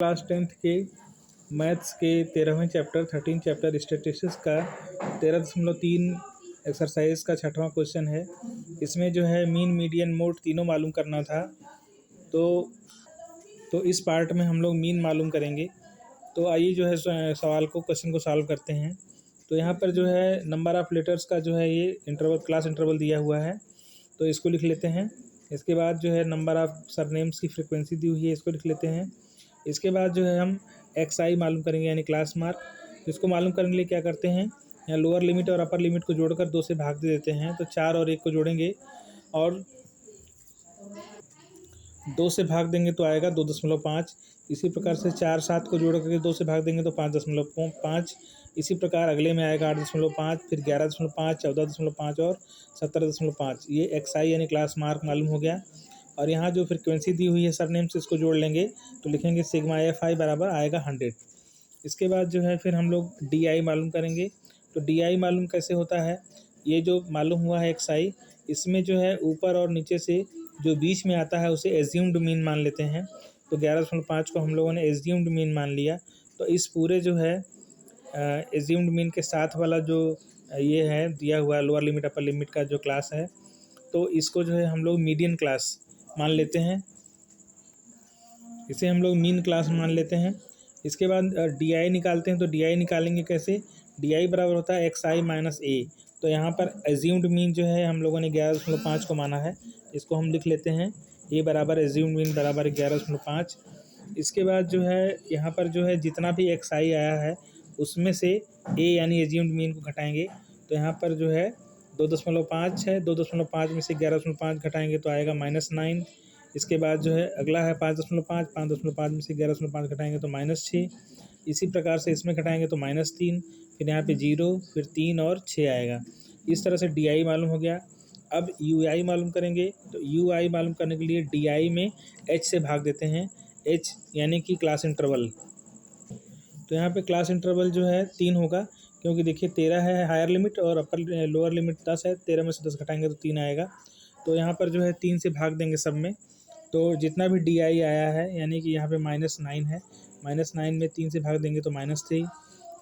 Class 10th के maths के 13वें chapter 13 chapter statistics का 13.3 एक्सरसाइज का 6वां क्वेश्चन है। इसमें जो है मीन मीडियन मोड तीनों मालूम करना था। तो इस पार्ट में हम लोग मीन मालूम करेंगे। तो आइए जो है सवाल को क्वेश्चन को सॉल्व करते हैं। तो यहाँ पर जो है नंबर ऑफ़ लेटर्स का जो है ये इंटरवल क्लास इंटरवल दिया हुआ है, तो इसको लिख लेते हैं। इसके बाद जो है नंबर ऑफ़ सरनेम्स की फ्रीक्वेंसी दी हुई है, इसको लिख लेते हैं। इसके बाद जो है हम XI मालूम करेंगे यानी क्लास मार्क। इसको मालूम करने के लिए क्या करते हैं, यहाँ लोअर लिमिट और अपर लिमिट को जोड़कर 2 से भाग दे देते हैं। तो 4 और 1 को जोड़ेंगे और 2 से भाग देंगे तो आएगा 2.5। इसी प्रकार से 4 7 को जोड़ करके 2 से भाग देंगे तो 5.5। इसी प्रकार अगले में आएगा 8.5, फिर 11.5, 14.5 और 17.5। ये XI यानी क्लास मार्क मालूम हो गया। और यहाँ जो फ्रीक्वेंसी दी हुई है सरनेम से इसको जोड़ लेंगे तो लिखेंगे सिग्मा FI बराबर आएगा 100। इसके बाद जो है फिर हम लोग DI मालूम करेंगे। तो DI मालूम कैसे होता है, ये जो मालूम हुआ है XI, इसमें जो है ऊपर और नीचे से जो बीच में आता है उसे एज्यूम्ड मीन मान लेते हैं। तो 11.5 को हम लोगों ने एज्यूम्ड मीन मान लिया। तो इस पूरे जो है एज्यूम्ड मीन के साथ वाला जो ये है दिया हुआ लोअर लिमिट अपर लिमिट का जो क्लास है, तो इसको जो है हम लोग मीडियन क्लास मान लेते हैं। इसे हम लोग मीन क्लास मान लेते हैं। इसके बाद DI निकालते हैं। तो DI निकालेंगे कैसे, DI बराबर होता है XI माइनस A। तो यहाँ पर एज्यूम्ड मीन जो है हम लोगों ने 11.5 को माना है, इसको हम लिख लेते हैं। A बराबर एज्यूम्ड मीन बराबर 11.5। इसके बाद जो है यहाँ पर जो है जितना भी XI आया है उसमें से A यानी एज्यूम्ड मीन को घटाएंगे। तो यहाँ पर जो है 2.5 है, 2.5 में से 11.5 घटाएंगे तो आएगा -9। इसके बाद जो है अगला है 5.5, 5.5 में से 11.5 घटाएंगे तो -6। इसी प्रकार से इसमें घटाएंगे तो -3, फिर यहाँ पे 0, फिर 3 और 6 आएगा। इस तरह से DI मालूम हो गया। अब UI मालूम करेंगे। तो UI मालूम करने के लिए DI में H से भाग देते हैं, H यानी कि क्लास इंटरवल। तो यहाँ पे क्लास इंटरवल जो है 3 होगा, क्योंकि देखिए 13 है हायर लिमिट और अपर लोअर लिमिट 10 है। 13 में से 10 घटाएंगे तो 3 आएगा। तो यहाँ पर जो है 3 से भाग देंगे सब में, तो जितना भी DI आया है यानी कि यहाँ पे -9 है, -9 में 3 से भाग देंगे तो -3।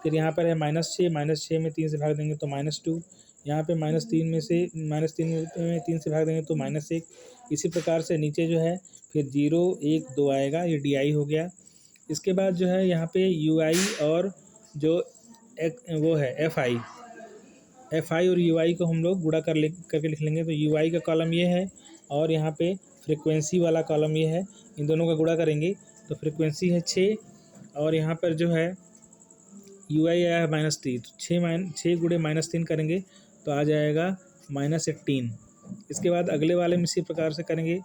फिर यहाँ पर है -6 में 3 से भाग देंगे तो -2। यहाँ पे -3 में 3 से भाग देंगे तो -1। इसी प्रकार से नीचे जो है फिर 0 1 2 आएगा, ये DI हो गया। इसके बाद जो है यहाँ पे UI और जो वो है FI और UI को हम लोग गुणा करके लिख लेंगे। तो UI का कॉलम ये है और यहाँ पे फ्रीक्वेंसी वाला कॉलम ये है, इन दोनों का गुणा करेंगे तो फ्रीक्वेंसी है 6 और यहाँ पर जो है UI आया है -3। तो 6 गुणे -3 करेंगे तो आ जाएगा -18। इसके बाद अगले वाले में इसी प्रकार से करेंगे।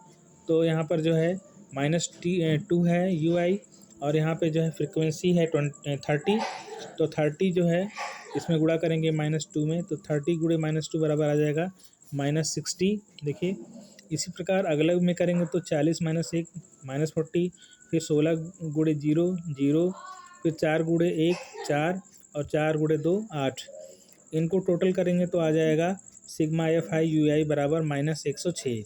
तो यहाँ पर जो है -2 है UI और यहाँ पे जो है फ्रीक्वेंसी है 30। तो 30 जो है इसमें गुणा करेंगे -2 में, तो 30 गुणे -2 बराबर आ जाएगा -60। देखिए इसी प्रकार अगले में करेंगे तो 40 - 1 -40, फिर 16 गुणे 0 0, फिर 4 गुणे 1 4 और 4 गुणे 2 8। इनको टोटल करेंगे तो आ जाएगा सिग्मा FI UI बराबर -106।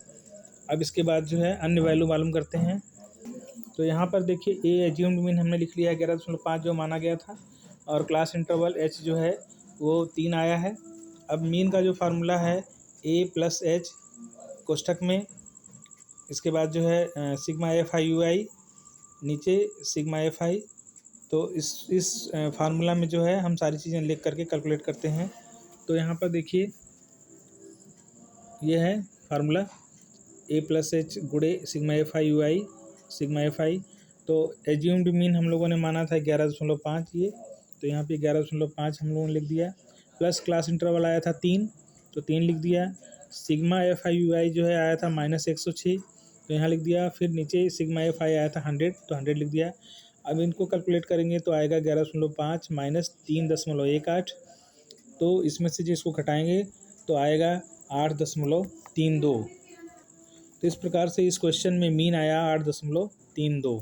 अब इसके बाद जो है अन्य वैल्यू मालूम करते हैं। तो यहाँ पर देखिए A एज्यूम्ड मीन हमने लिख लिया है 11.5 जो माना गया था, और क्लास इंटरवल H जो है वो 3 आया है। अब मीन का जो फार्मूला है A + H कोष्ठक में, इसके बाद जो है सिग्मा FI UI नीचे सिग्मा FI। तो इस फार्मूला में जो है हम सारी चीज़ें लिख करके कैलकुलेट करते हैं। तो यहाँ पर देखिए ये है फार्मूला A + H गुणे sigma FI UI sigma FI। तो एज्यूम्ड मीन हम लोगों ने माना था 11.5 ये, तो यहाँ पे 11.5 हम लोगों ने लिख दिया, प्लस क्लास इंटरवल आया था 3 तो 3 लिख दिया। सिग्मा FI UI जो है आया था -106 तो यहाँ लिख दिया। फिर नीचे सिग्मा FI आया था 100 तो 100 लिख दिया। अब इनको कैलकुलेट करेंगे तो आएगा 11.5 - 3.18। तो इसमें से जिसको घटाएंगे तो आएगा 8.32। तो इस प्रकार से इस क्वेश्चन में मीन आया 8.32।